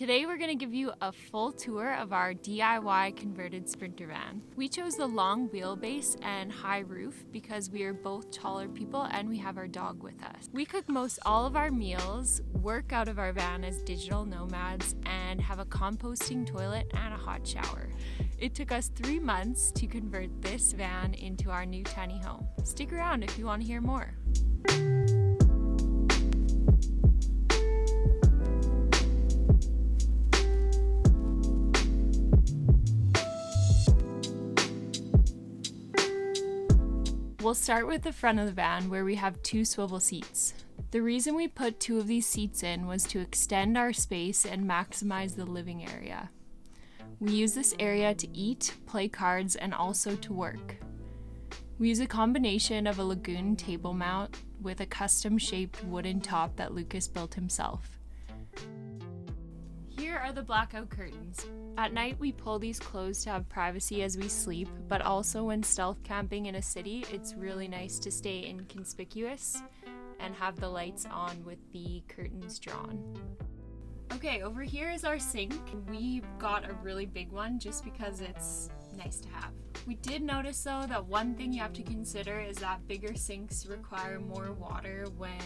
Today we're going to give you a full tour of our DIY converted Sprinter van. We chose the long wheelbase and high roof because we are both taller people and we have our dog with us. We cook most all of our meals, work out of our van as digital nomads, and have a composting toilet and a hot shower. It took us 3 months to convert this van into our new tiny home. Stick around if you want to hear more. We'll start with the front of the van where we have 2 swivel seats. The reason we put 2 of these seats in was to extend our space and maximize the living area. We use this area to eat, play cards, and also to work. We use a combination of a lagoon table mount with a custom shaped wooden top that Lucas built himself. Here are the blackout curtains. At night we pull these closed to have privacy as we sleep, but also when stealth camping in a city, it's really nice to stay inconspicuous and have the lights on with the curtains drawn. Okay, over here is our sink. We got a really big one just because it's nice to have. We did notice though that one thing you have to consider is that bigger sinks require more water when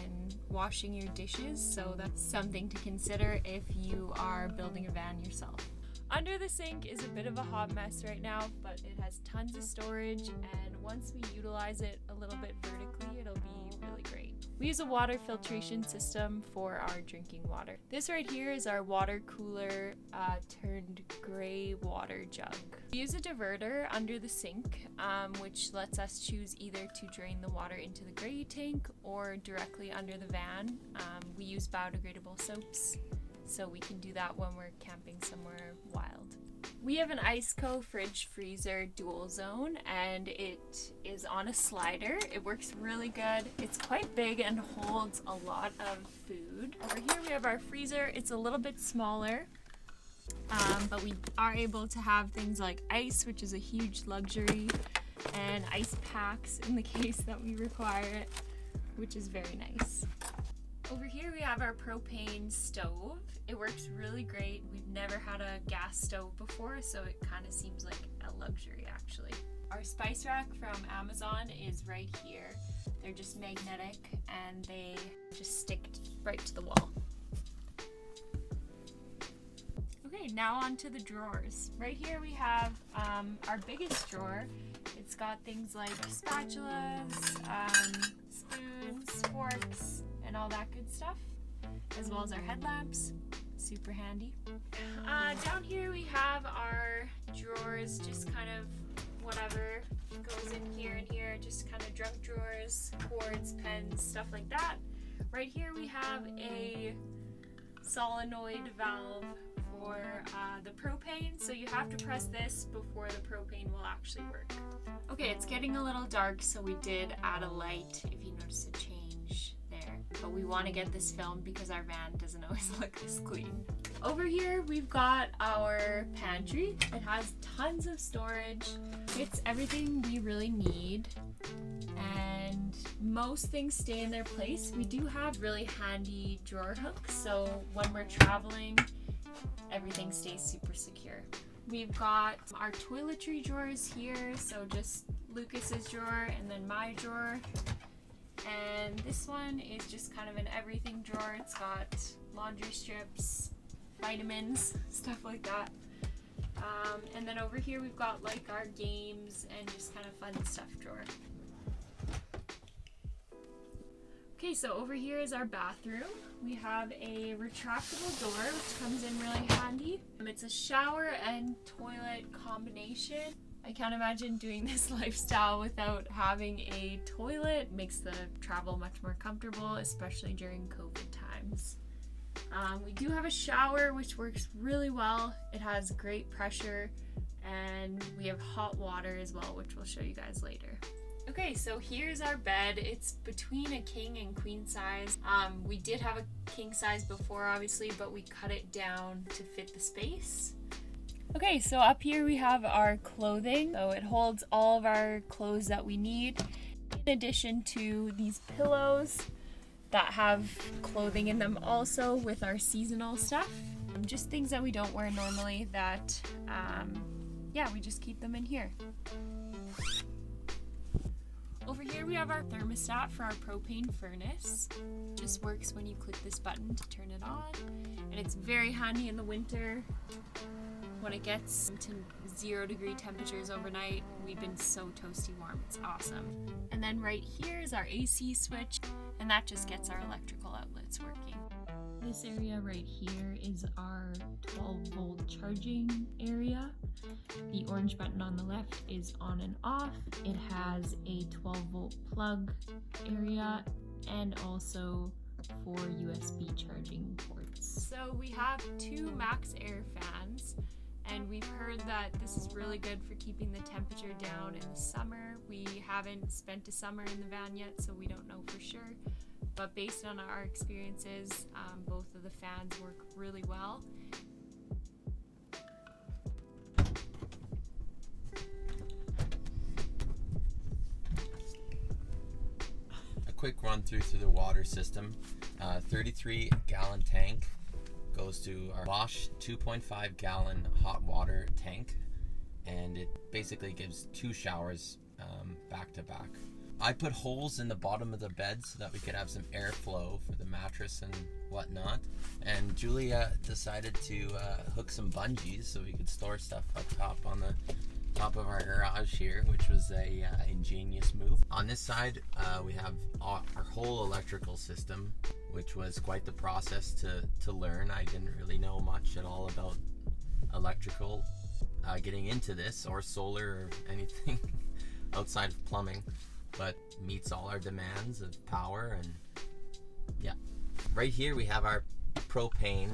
washing your dishes, so that's something to consider if you are building a van yourself. Under the sink is a bit of a hot mess right now, but it has tons of storage, and once we utilize it a little bit vertically, it'll be really great. We use a water filtration system for our drinking water. This right here is our water cooler turned gray water jug. We use a diverter under the sink, which lets us choose either to drain the water into the gray tank or directly under the van. We use biodegradable soaps, so we can do that when we're camping somewhere wild. We have an Iceco fridge freezer dual zone, and it is on a slider. It works really good. It's quite big and holds a lot of food. Over here we have our freezer. It's a little bit smaller, but we are able to have things like ice, which is a huge luxury, and ice packs in the case that we require it, which is very nice. Over here we have our propane stove. It works really great. We've never had a gas stove before, so it kind of seems like a luxury actually. Our spice rack from Amazon is right here. They're just magnetic and they just stick right to the wall. Okay, now on to the drawers. Right here we have our biggest drawer. It's got things like spatulas, spoons, forks, and all that good stuff, as well as our headlamps. Super handy. Down here we have our drawers, just kind of whatever goes in here and here, just kind of junk drawers, cords, pens, stuff like that. Right here we have a solenoid valve for the propane, so you have to press this before the propane will actually work. Okay, it's getting a little dark, so we did add a light if you notice a change there, but we want to get this filmed because our van doesn't always look this clean. Over here we've got our pantry. It has tons of storage. It's everything we really need, and most things stay in their place. We do have really handy drawer hooks, so when we're traveling, everything stays super secure. We've got our toiletry drawers here, so just Lucas's drawer and then my drawer. And this one is just kind of an everything drawer. It's got laundry strips, vitamins, stuff like that. And then over here we've got like our games and just kind of fun stuff drawer. Okay, so over here is our bathroom. We have a retractable door, which comes in really handy. It's a shower and toilet combination. I can't imagine doing this lifestyle without having a toilet. It makes the travel much more comfortable, especially during COVID times. We do have a shower, which works really well. It has great pressure, and we have hot water as well, which we'll show you guys later. Okay, so here's our bed. It's between a king and queen size. We did have a king size before, obviously, but we cut it down to fit the space. Okay, so up here we have our clothing. So it holds all of our clothes that we need, in addition to these pillows that have clothing in them also with our seasonal stuff. just things that we don't wear normally that, yeah, we just keep them in here. Over here we have our thermostat for our propane furnace. Just works when you click this button to turn it on, and it's very handy in the winter when it gets to 0-degree temperatures overnight. We've been so toasty warm, it's awesome. And then right here is our AC switch, and that just gets our electrical outlets working. This area right here is our 12-volt charging area. The orange button on the left is on and off. It has a 12-volt plug area and also 4 USB charging ports. So we have 2 max air fans, and we've heard that this is really good for keeping the temperature down in the summer. We haven't spent a summer in the van yet, so we don't know for sure. But based on our experiences, both of the fans work really well. A quick run through the water system. 33-gallon tank goes to our Bosch 2.5-gallon hot water tank, and it basically gives 2 showers back to back. I put holes in the bottom of the bed so that we could have some airflow for the mattress and whatnot. And Julia decided to hook some bungees so we could store stuff up top on the top of our garage here, which was a ingenious move. On this side, we have our whole electrical system, which was quite the process to learn. I didn't really know much at all about electrical getting into this, or solar, or anything outside of plumbing, but meets all our demands of power. And yeah, right here we have our propane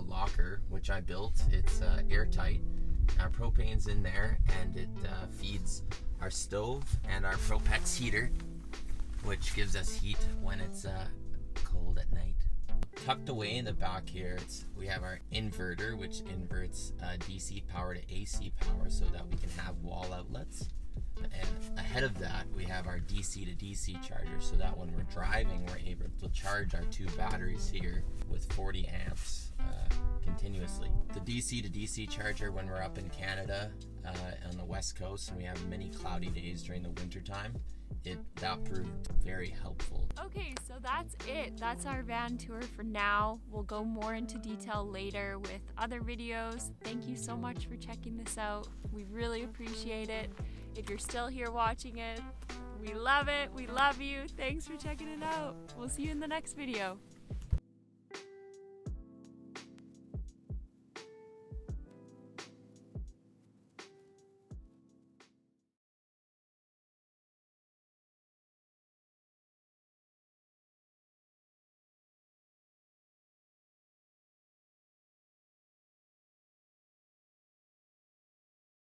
locker, which I built. It's airtight. Our propane's in there, and it feeds our stove and our Propex heater, which gives us heat when it's cold at night. Tucked away in the back here, we have our inverter, which inverts DC power to AC power so that we can have wall outlets. And ahead of that, we have our DC to DC charger, so that when we're driving, we're able to charge our 2 batteries here with 40 amps continuously. The DC to DC charger, when we're up in Canada on the west coast and we have many cloudy days during the winter time, that proved very helpful. Okay, so that's it. That's our van tour for now. We'll go more into detail later with other videos. Thank you so much for checking this out. We really appreciate it. If you're still here watching it, we love it. We love you. Thanks for checking it out. We'll see you in the next video.